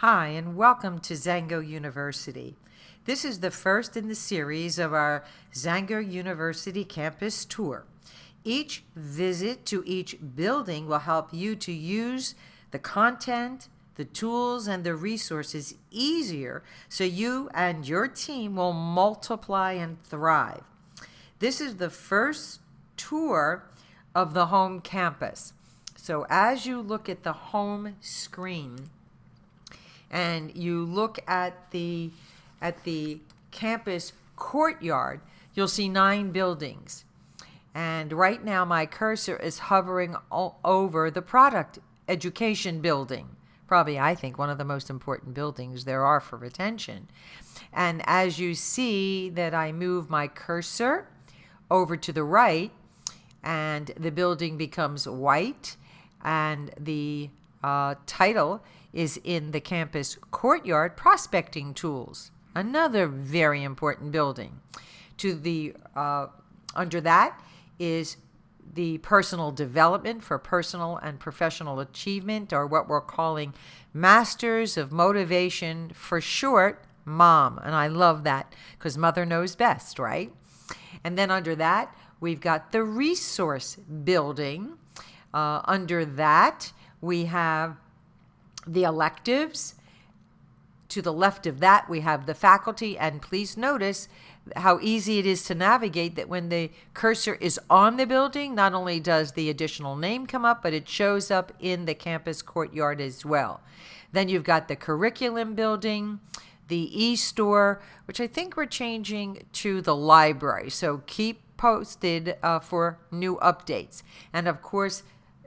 Hi, and welcome to Zango University. This is the first in the series of our Zango University campus tour. Each visit to each building will help you to use the content, the tools, and the resources easier so you and your team will multiply and thrive. This is the first tour of the home campus. So as you look at the home screen, and you look at the campus courtyard, you'll see 9 buildings. And right now my cursor is hovering over the product education building. Probably, I think, one of the most important buildings there are for retention. And as you see that I move my cursor over to the right, and the building becomes white, and the title is in the campus courtyard, Prospecting Tools, another very important building. To the under that is the personal development for personal and professional achievement, or what we're calling Masters of Motivation, for short, MOM. And I love that because mother knows best, right? And then under that, we've got the resource building. Under that, we have the electives. To the left of that, we have the faculty, and please notice how easy it is to navigate, that when the cursor is on the building, not only does the additional name come up, but it shows up in the campus courtyard as well. Then you've got the curriculum building, the e-store, which I think we're changing to the library, so keep posted for new updates. And of course,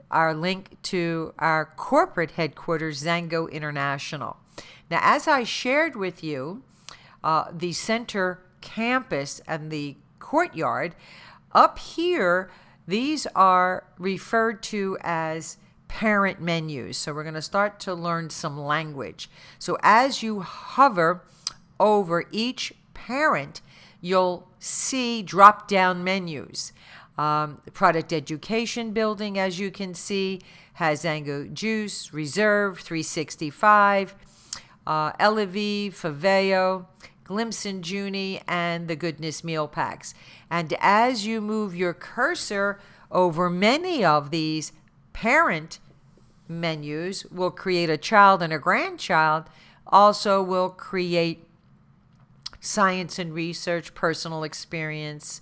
our link to our corporate headquarters, Zango International. Now, as I shared with you, the center campus and the courtyard, up here, these are referred to as parent menus. So we're going to start to learn some language. So as you hover over each parent, you'll see drop-down menus. The product education building, as you can see, has Zango Juice, Reserve, 365, Elevive, Faveo, Glimpse and Junie, and the Goodness Meal Packs. And as you move your cursor over many of these parent menus, will create a child and a grandchild, also will create science and research, personal experience,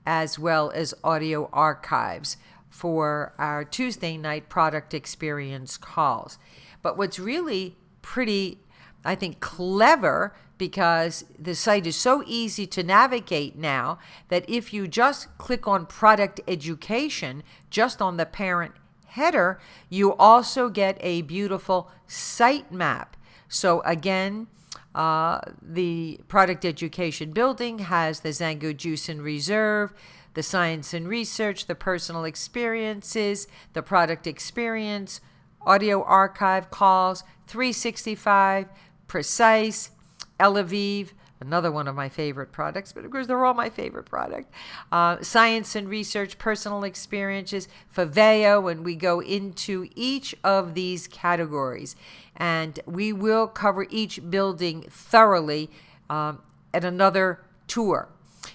as well as audio archives for our Tuesday night product experience calls. But what's really pretty, I think, clever, because the site is so easy to navigate now, that if you just click on product education, just on the parent header, you also get a beautiful site map. So again, the product education building has the Zango Juice and Reserve, the science and research, the personal experiences, the product experience, audio archive calls, 365, Precise, Elevive, another one of my favorite products, but of course they're all my favorite product. Science and research, personal experiences, Faveo, when we go into each of these categories. And we will cover each building thoroughly at another tour.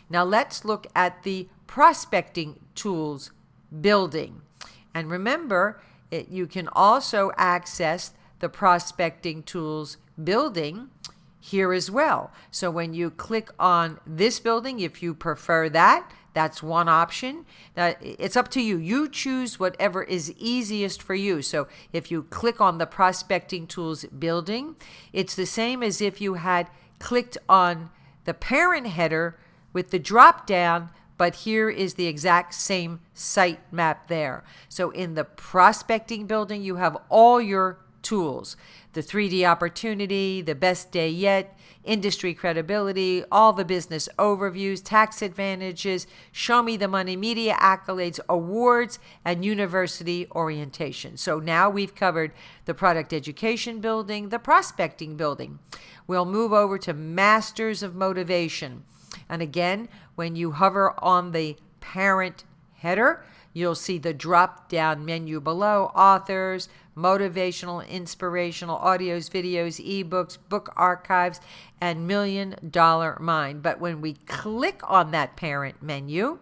Now let's look at the prospecting tools building. And remember, you can also access the prospecting tools building here as well. So when you click on this building, if you prefer that, that's one option. It's up to you. You choose whatever is easiest for you. So if you click on the Prospecting Tools building, it's the same as if you had clicked on the parent header with the drop down, but here is the exact same site map there. So in the Prospecting building, you have all your tools: the 3D opportunity, the best day yet, industry credibility, all the business overviews, tax advantages, show me the money, media accolades, awards, and university orientation. So now we've covered the product education building, the prospecting building. We'll move over to Masters of Motivation. And again, when you hover on the parent header, you'll see the drop-down menu below: authors, motivational, inspirational, audios, videos, ebooks, book archives, and $1 Million Mind. But when we click on that parent menu,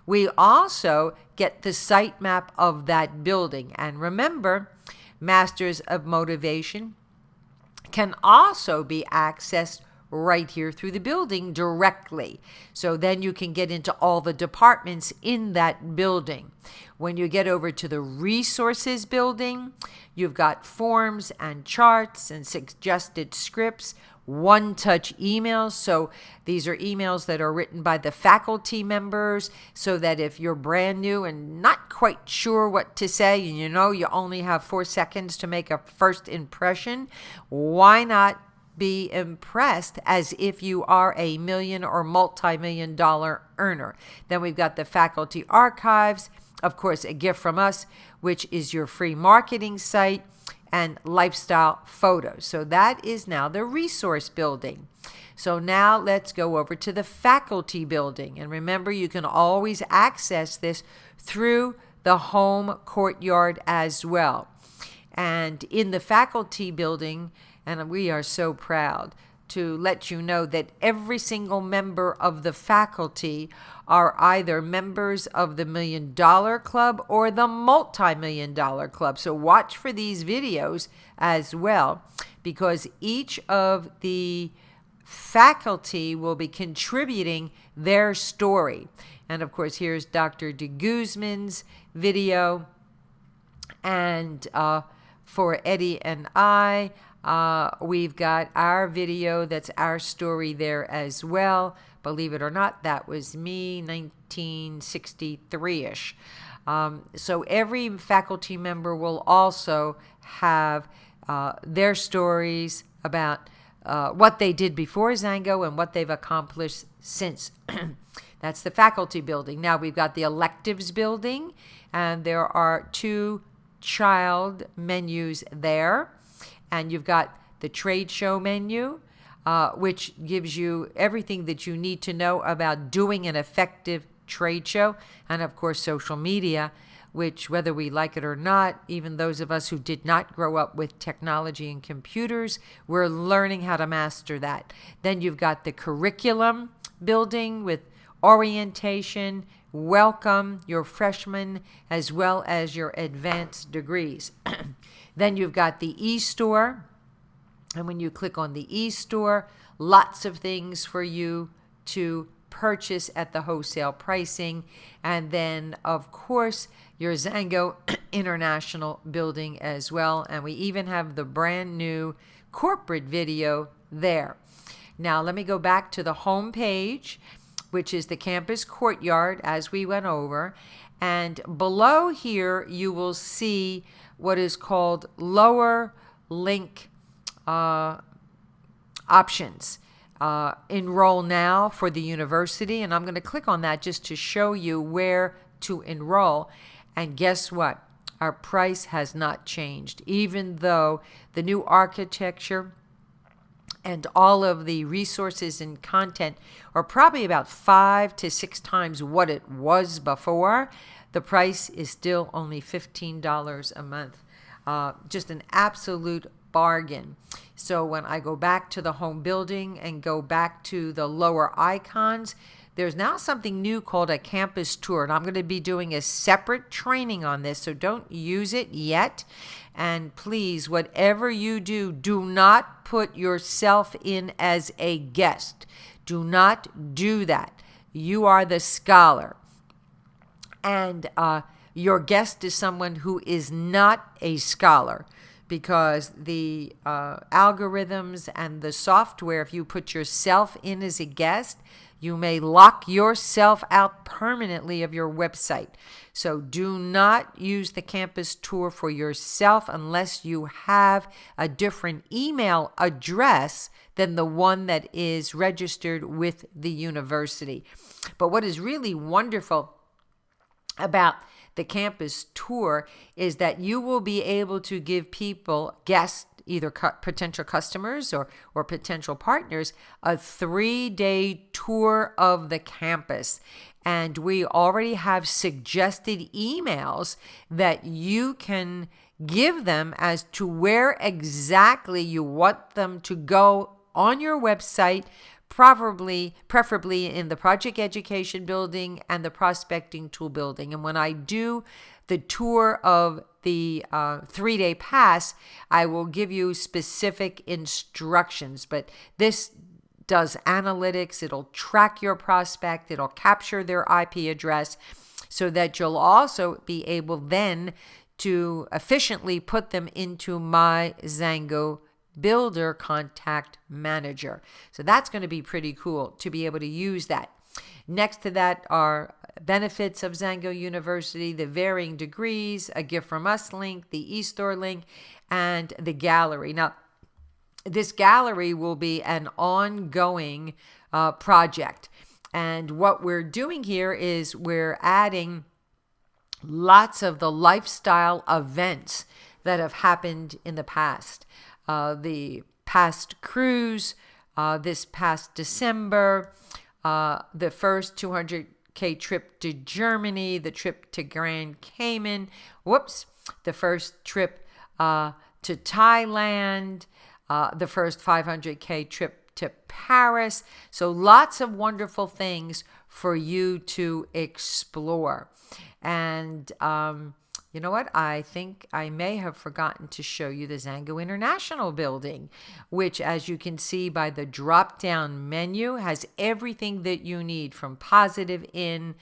we also get the sitemap of that building. And remember, Masters of Motivation can also be accessed right here through the building directly. So then you can get into all the departments in that building. When you get over to the resources building, you've got forms and charts and suggested scripts, one-touch emails. So these are emails that are written by the faculty members, so that if you're brand new and not quite sure what to say, and you know you only have 4 seconds to make a first impression, why not be impressed as if you are a million or multi-million dollar earner? Then we've got the faculty archives, of course, a gift from us, which is your free marketing site, and lifestyle photos. So that is now the resource building. So now let's go over to the faculty building. And remember, you can always access this through the home courtyard as well. And in the faculty building, and we are so proud to let you know that every single member of the faculty are either members of the $1 Million Club or the Multi-Million Dollar Club. So watch for these videos as well, because each of the faculty will be contributing their story. And of course, here's Dr. de Guzman's video. And for Eddie and I, we've got our video. That's our story there as well. Believe it or not, that was me, 1963-ish. So every faculty member will also have their stories about what they did before Zango and what they've accomplished since. That's the faculty building. Now we've got the electives building, and there are 2 child menus there. And you've got the trade show menu, which gives you everything that you need to know about doing an effective trade show. And of course, social media, which, whether we like it or not, even those of us who did not grow up with technology and computers, we're learning how to master that. Then you've got the curriculum building with orientation, welcome, your freshmen, as well as your advanced degrees. Then you've got the e-store. And when you click on the e-store, lots of things for you to purchase at the wholesale pricing. And then, of course, your Zango International building as well. And we even have the brand new corporate video there. Now, let me go back to the home page, which is the campus courtyard, as we went over. And below here, you will see what is called lower link options. Enroll now for the university. And I'm going to click on that just to show you where to enroll. And guess what? Our price has not changed, even though the new architecture and all of the resources and content are probably about 5 to 6 times what it was before. The price is still only $15 a month. Just an absolute bargain. So when I go back to the home building and go back to the lower icons, there's now something new called a campus tour. And I'm going to be doing a separate training on this, so don't use it yet. And please, whatever you do, do not put yourself in as a guest. Do not do that. You are the scholar. And your guest is someone who is not a scholar, because the algorithms and the software, if you put yourself in as a guest, you may lock yourself out permanently of your website. So do not use the campus tour for yourself unless you have a different email address than the one that is registered with the university. But what is really wonderful about the campus tour is that you will be able to give people, guests, either potential customers or potential partners, a 3-day tour of the campus. and we already have suggested emails that you can give them as to where exactly you want them to go on your website, preferably in the Project Education building and the Prospecting Tool building. And when I do the tour of the 3-day pass, I will give you specific instructions. But this does analytics. It'll track your prospect. It'll capture their IP address so that you'll also be able then to efficiently put them into my Zango Builder Contact Manager. So that's going to be pretty cool to be able to use that. Next to that are benefits of Zango University, the varying degrees, a gift from us link, the eStore link, and the gallery. Now, this gallery will be an ongoing project. And what we're doing here is we're adding lots of the lifestyle events that have happened in the past. The past cruise, this past December, the first 200K trip to Germany, the trip to Grand Cayman, the first trip to Thailand, the first 500K trip to Paris. So lots of wonderful things for you to explore. And you know what? I think I may have forgotten to show you the Zango International building, which, as you can see by the drop-down menu, has everything that you need, from Positive In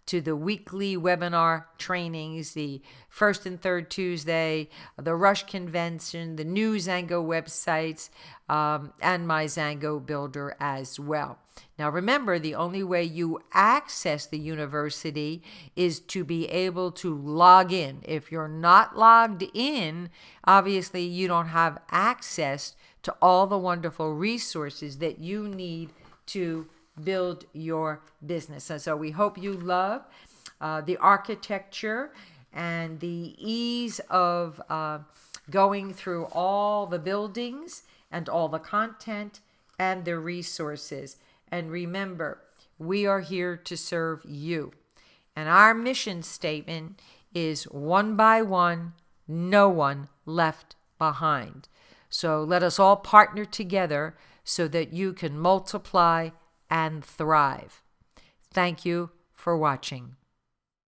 to the weekly webinar trainings, the first and third Tuesday, the Rush Convention, the new Zango websites, and my Zango Builder as well. Now remember, the only way you access the university is to be able to log in. If you're not logged in, obviously you don't have access to all the wonderful resources that you need to build your business. And so we hope you love the architecture and the ease of going through all the buildings and all the content and the resources. And remember, we are here to serve you. And our mission statement is one by one, no one left behind. So let us all partner together so that you can multiply and thrive. Thank you for watching.